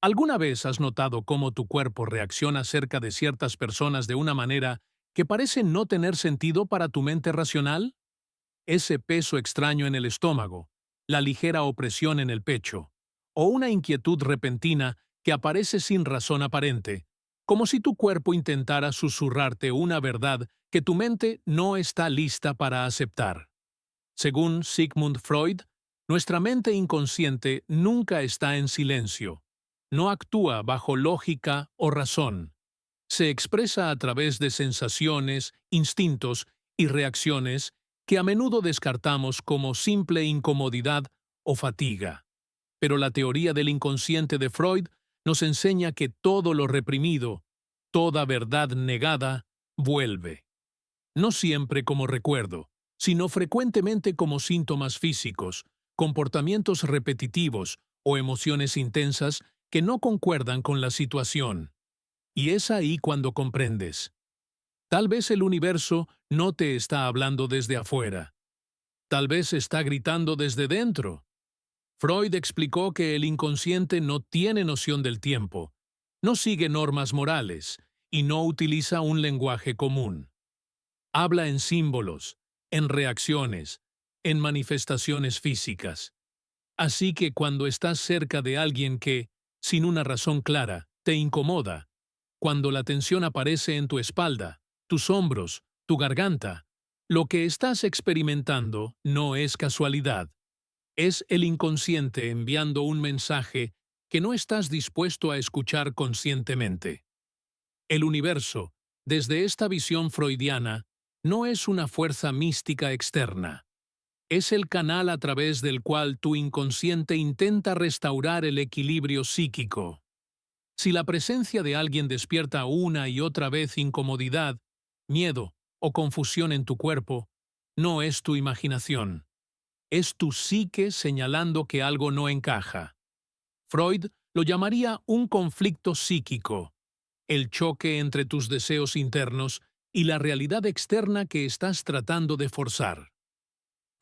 ¿Alguna vez has notado cómo tu cuerpo reacciona acerca de ciertas personas de una manera que parece no tener sentido para tu mente racional? Ese peso extraño en el estómago, la ligera opresión en el pecho, o una inquietud repentina que aparece sin razón aparente, como si tu cuerpo intentara susurrarte una verdad que tu mente no está lista para aceptar. Según Sigmund Freud, nuestra mente inconsciente nunca está en silencio, no actúa bajo lógica o razón. Se expresa a través de sensaciones, instintos y reacciones que a menudo descartamos como simple incomodidad o fatiga. Pero la teoría del inconsciente de Freud nos enseña que todo lo reprimido, toda verdad negada, vuelve. No siempre como recuerdo, sino frecuentemente como síntomas físicos, comportamientos repetitivos o emociones intensas que no concuerdan con la situación. Y es ahí cuando comprendes. Tal vez el universo no te está hablando desde afuera. Tal vez está gritando desde dentro. Freud explicó que el inconsciente no tiene noción del tiempo, no sigue normas morales y no utiliza un lenguaje común. Habla en símbolos, en reacciones, en manifestaciones físicas. Así que cuando estás cerca de alguien que, sin una razón clara, te incomoda, cuando la tensión aparece en tu espalda, tus hombros, tu garganta, lo que estás experimentando no es casualidad. Es el inconsciente enviando un mensaje que no estás dispuesto a escuchar conscientemente. El universo, desde esta visión freudiana, no es una fuerza mística externa. Es el canal a través del cual tu inconsciente intenta restaurar el equilibrio psíquico. Si la presencia de alguien despierta una y otra vez incomodidad, miedo o confusión en tu cuerpo, no es tu imaginación. Es tu psique señalando que algo no encaja. Freud lo llamaría un conflicto psíquico, el choque entre tus deseos internos y la realidad externa que estás tratando de forzar.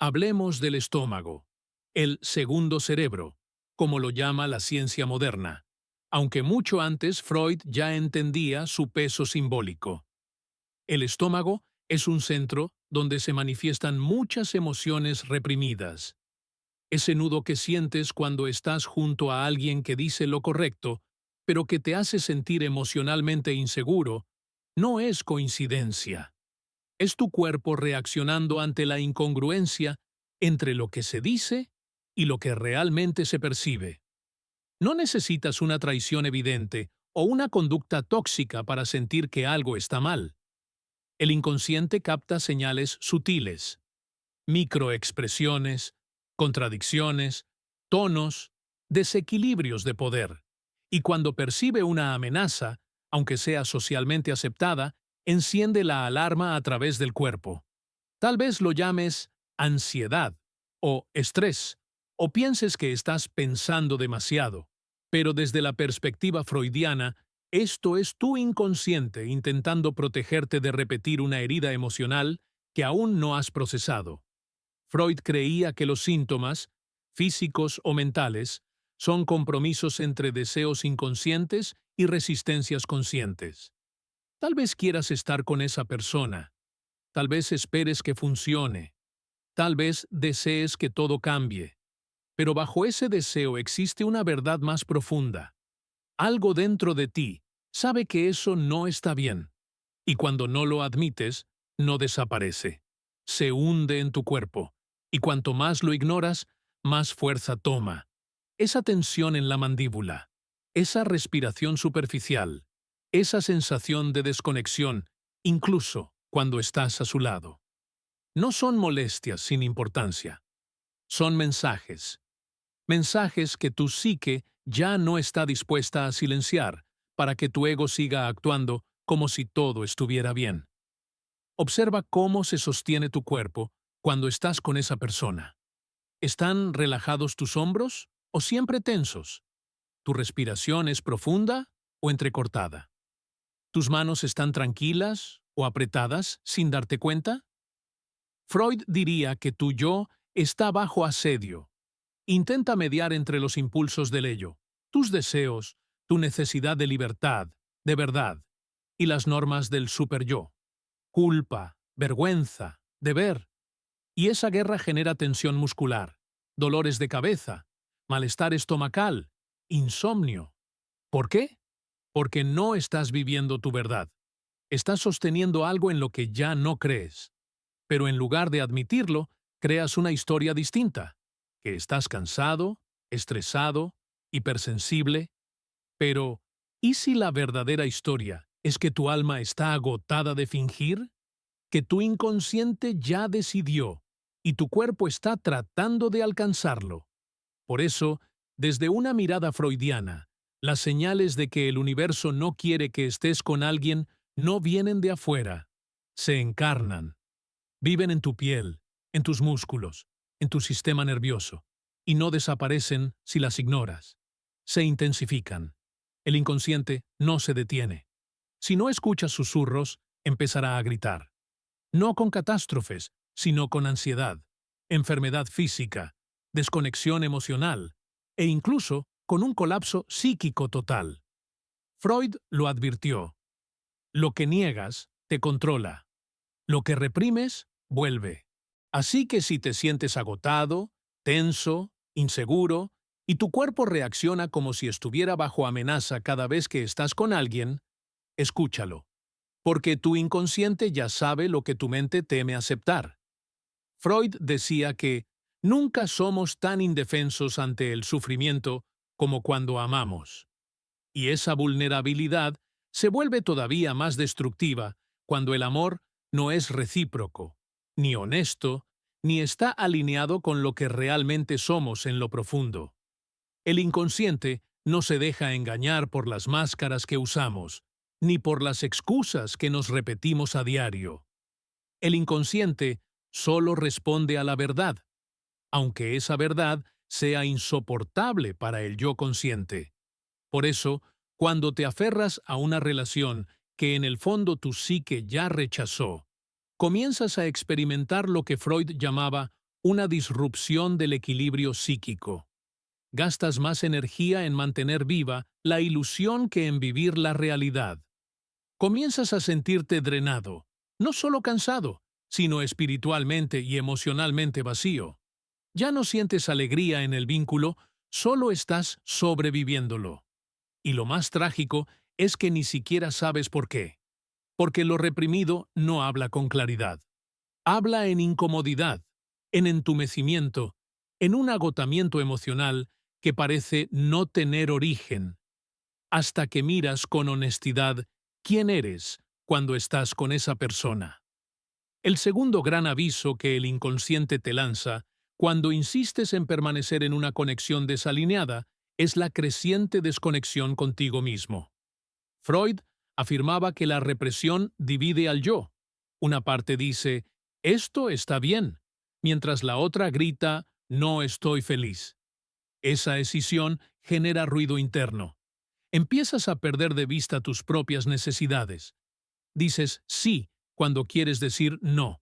Hablemos del estómago, el segundo cerebro, como lo llama la ciencia moderna, aunque mucho antes Freud ya entendía su peso simbólico. El estómago es un centro donde se manifiestan muchas emociones reprimidas. Ese nudo que sientes cuando estás junto a alguien que dice lo correcto, pero que te hace sentir emocionalmente inseguro, no es coincidencia. Es tu cuerpo reaccionando ante la incongruencia entre lo que se dice y lo que realmente se percibe. No necesitas una traición evidente o una conducta tóxica para sentir que algo está mal. El inconsciente capta señales sutiles, microexpresiones, contradicciones, tonos, desequilibrios de poder. Y cuando percibe una amenaza, aunque sea socialmente aceptada, enciende la alarma a través del cuerpo. Tal vez lo llames ansiedad o estrés, o pienses que estás pensando demasiado, pero desde la perspectiva freudiana, esto es tu inconsciente intentando protegerte de repetir una herida emocional que aún no has procesado. Freud creía que los síntomas, físicos o mentales, son compromisos entre deseos inconscientes y resistencias conscientes. Tal vez quieras estar con esa persona, tal vez esperes que funcione, tal vez desees que todo cambie, pero bajo ese deseo existe una verdad más profunda. Algo dentro de ti sabe que eso no está bien, y cuando no lo admites, no desaparece. Se hunde en tu cuerpo, y cuanto más lo ignoras, más fuerza toma. Esa tensión en la mandíbula, esa respiración superficial, esa sensación de desconexión, incluso cuando estás a su lado. No son molestias sin importancia, son mensajes. Mensajes que tu psique ya no está dispuesta a silenciar para que tu ego siga actuando como si todo estuviera bien. Observa cómo se sostiene tu cuerpo cuando estás con esa persona. ¿Están relajados tus hombros o siempre tensos? ¿Tu respiración es profunda o entrecortada? ¿Tus manos están tranquilas o apretadas sin darte cuenta? Freud diría que tu yo está bajo asedio. Intenta mediar entre los impulsos del ello, tus deseos, tu necesidad de libertad, de verdad, y las normas del superyo. Culpa, vergüenza, deber. Y esa guerra genera tensión muscular, dolores de cabeza, malestar estomacal, insomnio. ¿Por qué? Porque no estás viviendo tu verdad. Estás sosteniendo algo en lo que ya no crees. Pero en lugar de admitirlo, creas una historia distinta, que estás cansado, estresado, hipersensible. Pero, ¿y si la verdadera historia es que tu alma está agotada de fingir? Que tu inconsciente ya decidió y tu cuerpo está tratando de alcanzarlo. Por eso, desde una mirada freudiana, las señales de que el universo no quiere que estés con alguien no vienen de afuera, se encarnan. Viven en tu piel, en tus músculos, en tu sistema nervioso, y no desaparecen si las ignoras. Se intensifican. El inconsciente no se detiene. Si no escuchas susurros, empezará a gritar. No con catástrofes, sino con ansiedad, enfermedad física, desconexión emocional e incluso con un colapso psíquico total. Freud lo advirtió. Lo que niegas te controla. Lo que reprimes vuelve. Así que si te sientes agotado, tenso, inseguro, y tu cuerpo reacciona como si estuviera bajo amenaza cada vez que estás con alguien, escúchalo. Porque tu inconsciente ya sabe lo que tu mente teme aceptar. Freud decía que nunca somos tan indefensos ante el sufrimiento como cuando amamos. Y esa vulnerabilidad se vuelve todavía más destructiva cuando el amor no es recíproco, ni honesto, ni está alineado con lo que realmente somos en lo profundo. El inconsciente no se deja engañar por las máscaras que usamos, ni por las excusas que nos repetimos a diario. El inconsciente solo responde a la verdad, aunque esa verdad sea insoportable para el yo consciente. Por eso, cuando te aferras a una relación que en el fondo tu psique ya rechazó, comienzas a experimentar lo que Freud llamaba una disrupción del equilibrio psíquico. Gastas más energía en mantener viva la ilusión que en vivir la realidad. Comienzas a sentirte drenado, no solo cansado, sino espiritualmente y emocionalmente vacío. Ya no sientes alegría en el vínculo, solo estás sobreviviéndolo. Y lo más trágico es que ni siquiera sabes por qué. Porque lo reprimido no habla con claridad. Habla en incomodidad, en entumecimiento, en un agotamiento emocional que parece no tener origen, hasta que miras con honestidad quién eres cuando estás con esa persona. El segundo gran aviso que el inconsciente te lanza cuando insistes en permanecer en una conexión desalineada es la creciente desconexión contigo mismo. Freud afirmaba que la represión divide al yo. Una parte dice, esto está bien, mientras la otra grita, no estoy feliz. Esa escisión genera ruido interno. Empiezas a perder de vista tus propias necesidades. Dices sí cuando quieres decir no.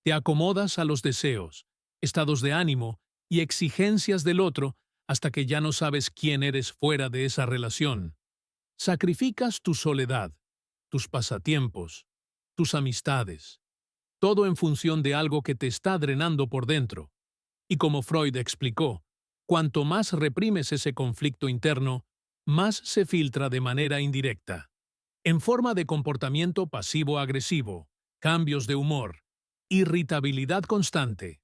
Te acomodas a los deseos, estados de ánimo y exigencias del otro hasta que ya no sabes quién eres fuera de esa relación. Sacrificas tu soledad, tus pasatiempos, tus amistades, todo en función de algo que te está drenando por dentro. Y como Freud explicó, cuanto más reprimes ese conflicto interno, más se filtra de manera indirecta, en forma de comportamiento pasivo-agresivo, cambios de humor, irritabilidad constante.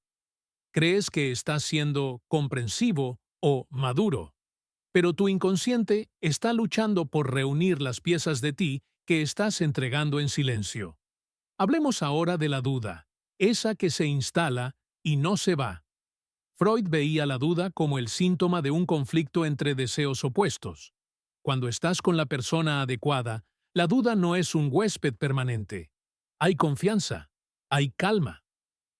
Crees que estás siendo comprensivo o maduro, pero tu inconsciente está luchando por reunir las piezas de ti que estás entregando en silencio. Hablemos ahora de la duda, esa que se instala y no se va. Freud veía la duda como el síntoma de un conflicto entre deseos opuestos. Cuando estás con la persona adecuada, la duda no es un huésped permanente. Hay confianza, hay calma.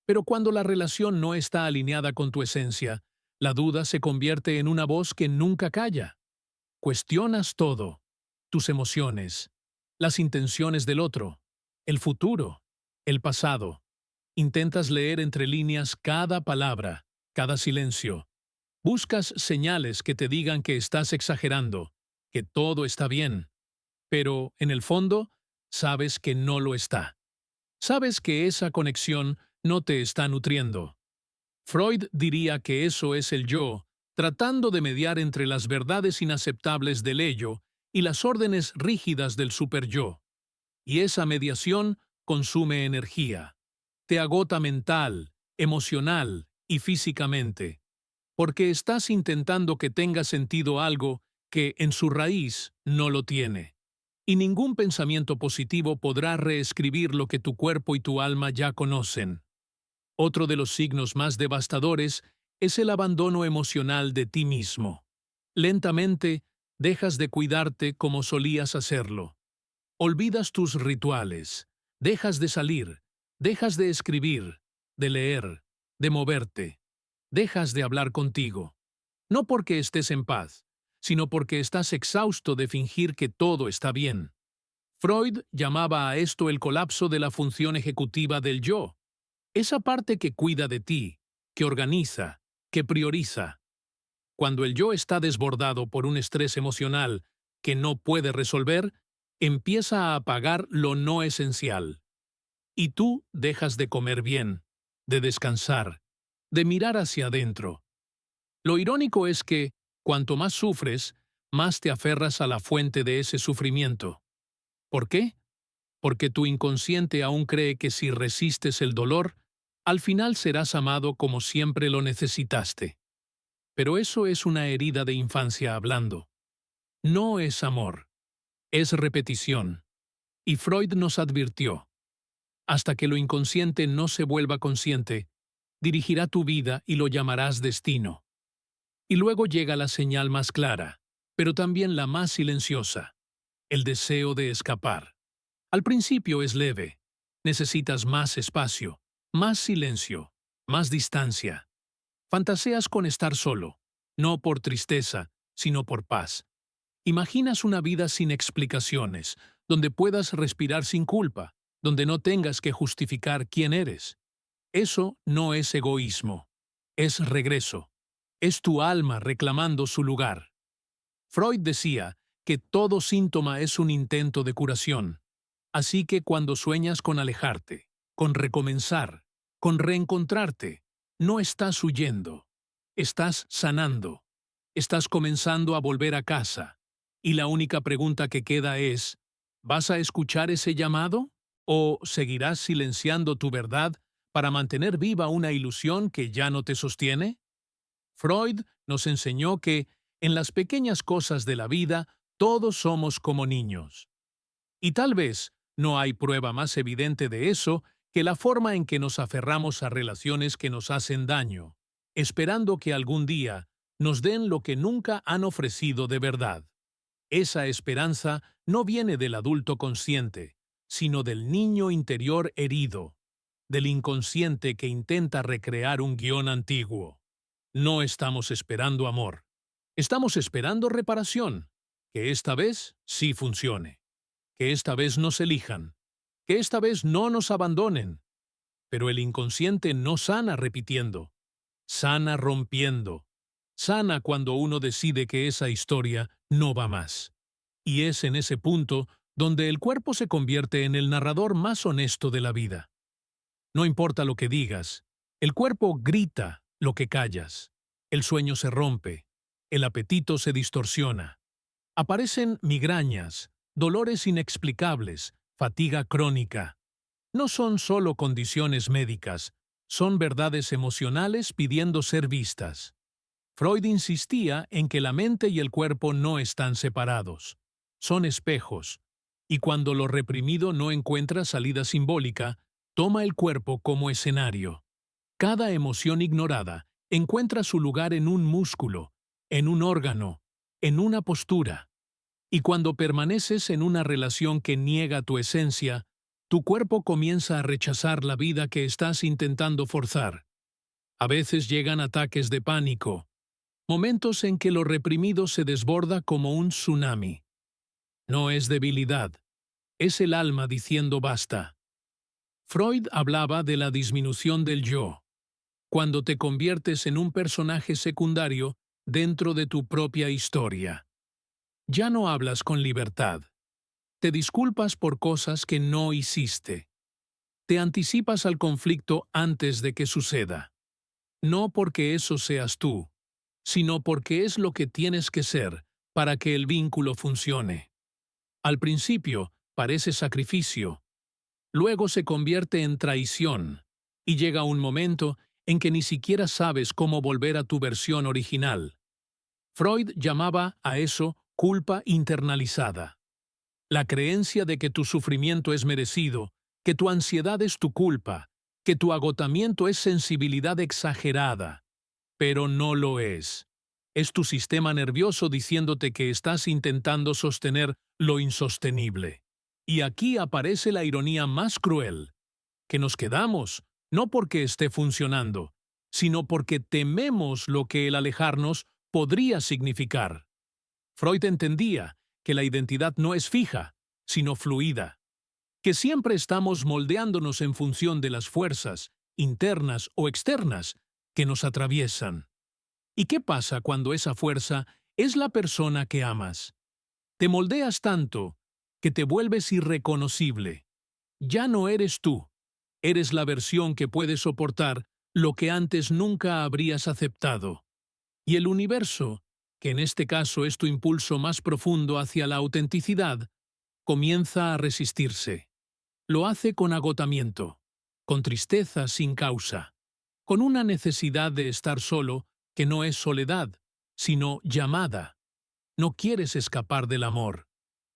Pero cuando la relación no está alineada con tu esencia, la duda se convierte en una voz que nunca calla. Cuestionas todo, tus emociones, las intenciones del otro, el futuro, el pasado. Intentas leer entre líneas cada palabra, cada silencio. Buscas señales que te digan que estás exagerando, que todo está bien, pero en el fondo sabes que no lo está. Sabes que esa conexión no te está nutriendo. Freud diría que eso es el yo, tratando de mediar entre las verdades inaceptables del ello y las órdenes rígidas del superyo. Y esa mediación consume energía. Te agota mental, emocional y físicamente, porque estás intentando que tenga sentido algo que en su raíz no lo tiene. Y ningún pensamiento positivo podrá reescribir lo que tu cuerpo y tu alma ya conocen. Otro de los signos más devastadores es el abandono emocional de ti mismo. Lentamente, dejas de cuidarte como solías hacerlo. Olvidas tus rituales, dejas de salir, dejas de escribir, de leer, de moverte, dejas de hablar contigo. No porque estés en paz, sino porque estás exhausto de fingir que todo está bien. Freud llamaba a esto el colapso de la función ejecutiva del yo, esa parte que cuida de ti, que organiza, que prioriza. Cuando el yo está desbordado por un estrés emocional que no puede resolver, empieza a apagar lo no esencial. Y tú dejas de comer bien, de descansar, de mirar hacia adentro. Lo irónico es que, cuanto más sufres, más te aferras a la fuente de ese sufrimiento. ¿Por qué? Porque tu inconsciente aún cree que si resistes el dolor, al final serás amado como siempre lo necesitaste. Pero eso es una herida de infancia hablando. No es amor, es repetición. Y Freud nos advirtió, hasta que lo inconsciente no se vuelva consciente, dirigirá tu vida y lo llamarás destino. Y luego llega la señal más clara, pero también la más silenciosa, el deseo de escapar. Al principio es leve, necesitas más espacio, más silencio, más distancia. Fantaseas con estar solo, no por tristeza, sino por paz. Imaginas una vida sin explicaciones, donde puedas respirar sin culpa, donde no tengas que justificar quién eres. Eso no es egoísmo, es regreso. Es tu alma reclamando su lugar. Freud decía que todo síntoma es un intento de curación. Así que cuando sueñas con alejarte, con recomenzar, con reencontrarte, no estás huyendo, estás sanando, estás comenzando a volver a casa. Y la única pregunta que queda es, ¿vas a escuchar ese llamado? ¿O seguirás silenciando tu verdad para mantener viva una ilusión que ya no te sostiene? Freud nos enseñó que, en las pequeñas cosas de la vida, todos somos como niños. Y tal vez no hay prueba más evidente de eso que la forma en que nos aferramos a relaciones que nos hacen daño, esperando que algún día nos den lo que nunca han ofrecido de verdad. Esa esperanza no viene del adulto consciente, sino del niño interior herido, del inconsciente que intenta recrear un guión antiguo. No estamos esperando amor. Estamos esperando reparación, que esta vez sí funcione, que esta vez nos elijan, que esta vez no nos abandonen. Pero el inconsciente no sana repitiendo, sana rompiendo, sana cuando uno decide que esa historia no va más. Y es en ese punto donde el cuerpo se convierte en el narrador más honesto de la vida. No importa lo que digas, el cuerpo grita lo que callas. El sueño se rompe, el apetito se distorsiona. Aparecen migrañas, dolores inexplicables, fatiga crónica. No son solo condiciones médicas, son verdades emocionales pidiendo ser vistas. Freud insistía en que la mente y el cuerpo no están separados. Son espejos, y cuando lo reprimido no encuentra salida simbólica, toma el cuerpo como escenario. Cada emoción ignorada encuentra su lugar en un músculo, en un órgano, en una postura. Y cuando permaneces en una relación que niega tu esencia, tu cuerpo comienza a rechazar la vida que estás intentando forzar. A veces llegan ataques de pánico, momentos en que lo reprimido se desborda como un tsunami. No es debilidad, es el alma diciendo basta. Freud hablaba de la disminución del yo, cuando te conviertes en un personaje secundario dentro de tu propia historia. Ya no hablas con libertad. Te disculpas por cosas que no hiciste. Te anticipas al conflicto antes de que suceda. No porque eso seas tú, sino porque es lo que tienes que ser para que el vínculo funcione. Al principio parece sacrificio, luego se convierte en traición, y llega un momento en que ni siquiera sabes cómo volver a tu versión original. Freud llamaba a eso culpa internalizada. La creencia de que tu sufrimiento es merecido, que tu ansiedad es tu culpa, que tu agotamiento es sensibilidad exagerada. Pero no lo es. Es tu sistema nervioso diciéndote que estás intentando sostener lo insostenible. Y aquí aparece la ironía más cruel, que nos quedamos, no porque esté funcionando, sino porque tememos lo que el alejarnos podría significar. Freud entendía que la identidad no es fija, sino fluida, que siempre estamos moldeándonos en función de las fuerzas, internas o externas, que nos atraviesan. ¿Y qué pasa cuando esa fuerza es la persona que amas? Te moldeas tanto que te vuelves irreconocible. Ya no eres tú, eres la versión que puede soportar lo que antes nunca habrías aceptado. Y el universo, que en este caso es tu impulso más profundo hacia la autenticidad, comienza a resistirse. Lo hace con agotamiento, con tristeza sin causa, con una necesidad de estar solo que no es soledad, sino llamada. No quieres escapar del amor,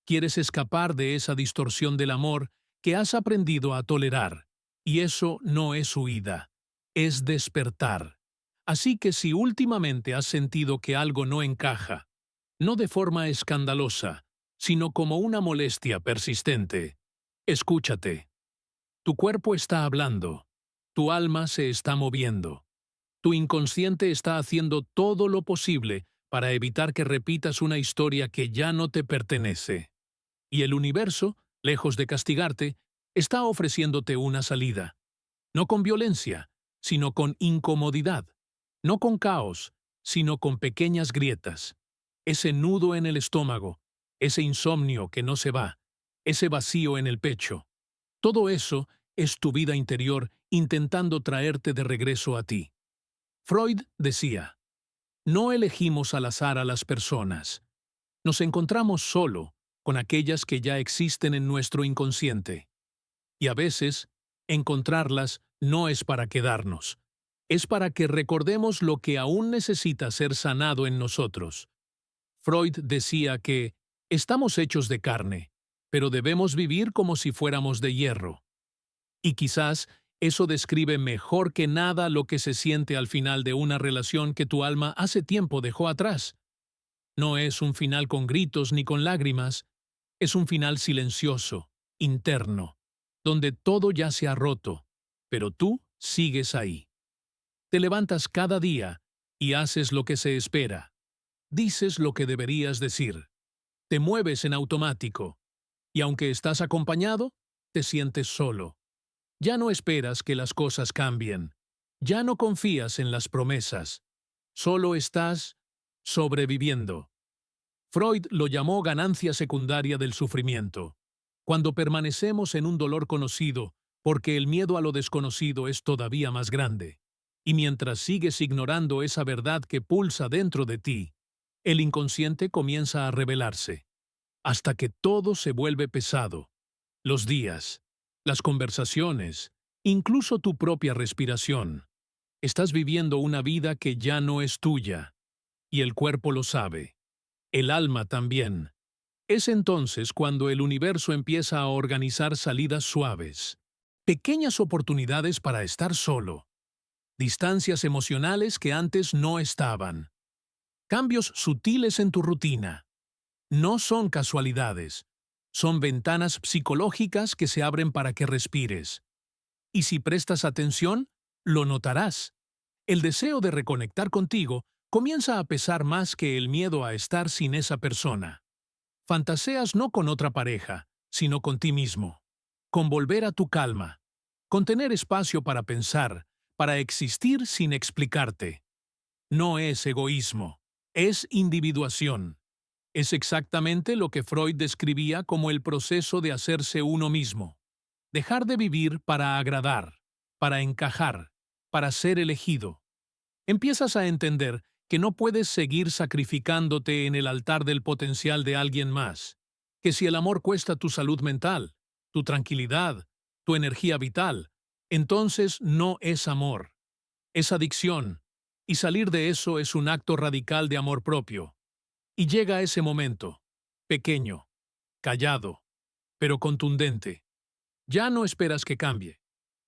quieres escapar de esa distorsión del amor que has aprendido a tolerar, y eso no es huida, es despertar. Así que si últimamente has sentido que algo no encaja, no de forma escandalosa, sino como una molestia persistente, escúchate. Tu cuerpo está hablando, tu alma se está moviendo, tu inconsciente está haciendo todo lo posible para evitar que repitas una historia que ya no te pertenece. Y el universo, lejos de castigarte, está ofreciéndote una salida. No con violencia, sino con incomodidad. No con caos, sino con pequeñas grietas. Ese nudo en el estómago, ese insomnio que no se va, ese vacío en el pecho. Todo eso es tu vida interior intentando traerte de regreso a ti. Freud decía, no elegimos al azar a las personas. Nos encontramos solo con aquellas que ya existen en nuestro inconsciente. Y a veces, encontrarlas no es para quedarnos. Es para que recordemos lo que aún necesita ser sanado en nosotros. Freud decía que estamos hechos de carne, pero debemos vivir como si fuéramos de hierro. Y quizás eso describe mejor que nada lo que se siente al final de una relación que tu alma hace tiempo dejó atrás. No es un final con gritos ni con lágrimas, es un final silencioso, interno, donde todo ya se ha roto, pero tú sigues ahí. Te levantas cada día y haces lo que se espera. Dices lo que deberías decir. Te mueves en automático. Y aunque estás acompañado, te sientes solo. Ya no esperas que las cosas cambien. Ya no confías en las promesas. Solo estás sobreviviendo. Freud lo llamó ganancia secundaria del sufrimiento. Cuando permanecemos en un dolor conocido, porque el miedo a lo desconocido es todavía más grande. Y mientras sigues ignorando esa verdad que pulsa dentro de ti, el inconsciente comienza a revelarse, hasta que todo se vuelve pesado. Los días, las conversaciones, incluso tu propia respiración. Estás viviendo una vida que ya no es tuya, y el cuerpo lo sabe. El alma también. Es entonces cuando el universo empieza a organizar salidas suaves, pequeñas oportunidades para estar solo, distancias emocionales que antes no estaban, cambios sutiles en tu rutina. No son casualidades, son ventanas psicológicas que se abren para que respires. Y si prestas atención, lo notarás. El deseo de reconectar contigo comienza a pesar más que el miedo a estar sin esa persona. Fantaseas no con otra pareja, sino con ti mismo. Con volver a tu calma. Con tener espacio para pensar, para existir sin explicarte. No es egoísmo, es individuación. Es exactamente lo que Freud describía como el proceso de hacerse uno mismo. Dejar de vivir para agradar, para encajar, para ser elegido. Empiezas a entender que no puedes seguir sacrificándote en el altar del potencial de alguien más, que si el amor cuesta tu salud mental, tu tranquilidad, tu energía vital, entonces no es amor, es adicción, y salir de eso es un acto radical de amor propio. Y llega ese momento, pequeño, callado, pero contundente. Ya no esperas que cambie,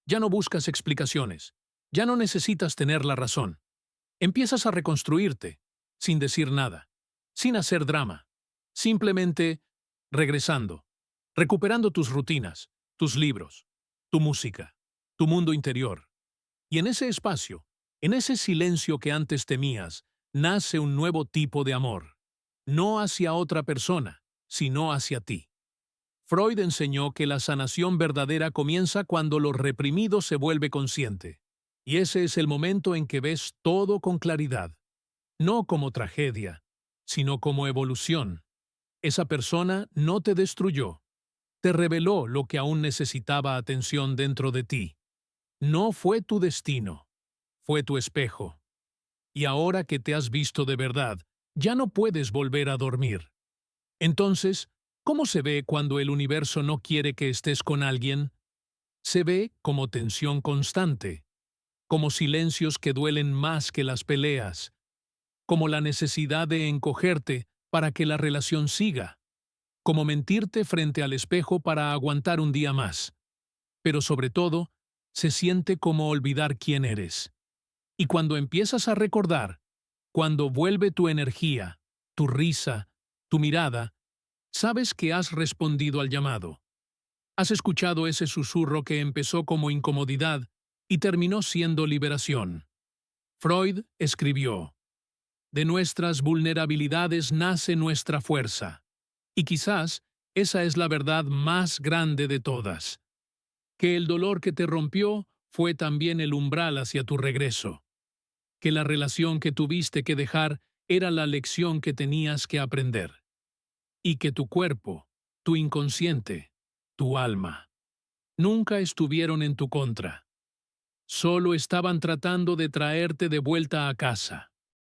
ya no buscas explicaciones, ya no necesitas tener la razón. Empiezas a reconstruirte, sin decir nada, sin hacer drama, simplemente regresando, recuperando tus rutinas, tus libros, tu música, tu mundo interior. Y en ese espacio, en ese silencio que antes temías, nace un nuevo tipo de amor, no hacia otra persona, sino hacia ti. Freud enseñó que la sanación verdadera comienza cuando lo reprimido se vuelve consciente. Y ese es el momento en que ves todo con claridad, no como tragedia, sino como evolución. Esa persona no te destruyó, te reveló lo que aún necesitaba atención dentro de ti. No fue tu destino, fue tu espejo. Y ahora que te has visto de verdad, ya no puedes volver a dormir. Entonces, ¿cómo se ve cuando el universo no quiere que estés con alguien? Se ve como tensión constante, como silencios que duelen más que las peleas, como la necesidad de encogerte para que la relación siga, como mentirte frente al espejo para aguantar un día más. Pero sobre todo, se siente como olvidar quién eres. Y cuando empiezas a recordar, cuando vuelve tu energía, tu risa, tu mirada, sabes que has respondido al llamado. Has escuchado ese susurro que empezó como incomodidad y terminó siendo liberación. Freud escribió: de nuestras vulnerabilidades nace nuestra fuerza. Y quizás esa es la verdad más grande de todas. Que el dolor que te rompió fue también el umbral hacia tu regreso. Que la relación que tuviste que dejar era la lección que tenías que aprender. Y que tu cuerpo, tu inconsciente, tu alma, nunca estuvieron en tu contra. Solo estaban tratando de traerte de vuelta a casa.